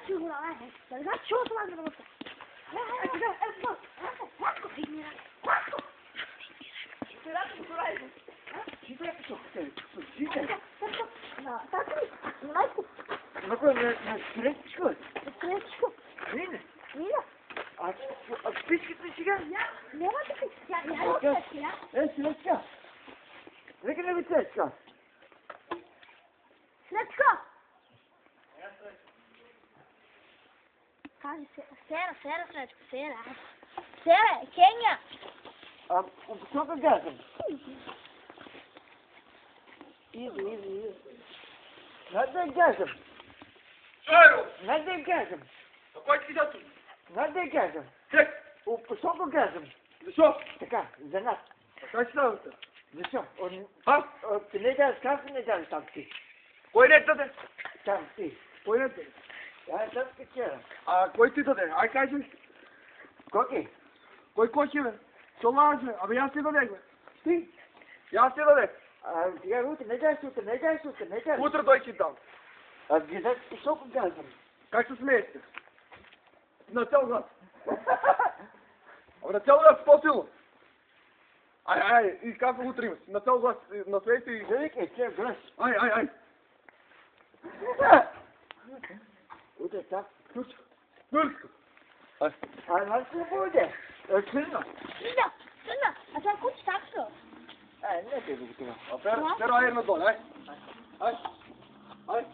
tjugo da, nej. Det är tjugo som aldrig var borta. Какой на скрепочку? Скрепочку. Видно? Видно? А спички ты сега? Няма да я не Селечка. Нека не ви селечка. Селечка. Кажи сера, Селечко, сера. Сера, Кеня. А посока газом. Иди. Надо газом. Надо газом. Какой ты тут? Надо газом. Чек! У посока газом. Ну что? Така, за нас. Как стало-то? Ну что, он... А? Ты не дал, как не дал там ты? Кой нет тогда? Там ты. Кой нет? Я там вчера. А кой ты тогда? Ай кажи. Коки? Кой кочи бе? Що лаже? Абе аз ти дадех бе. Ти? Аз ти дадех. Сега утре, не дай. Утре той ти дам. Гледай посока газом. Как се смееш ти? На цял глас. Абе на цял глас по-силно. Ай, и казвам утре имаш. На цял глас, на свете и... Великий, че глас. Ай. Утре так. Турско. Нас не буде. Сильно. Сына, а sen kuş taktı. Не те го това. Pero ayer no doy, ay.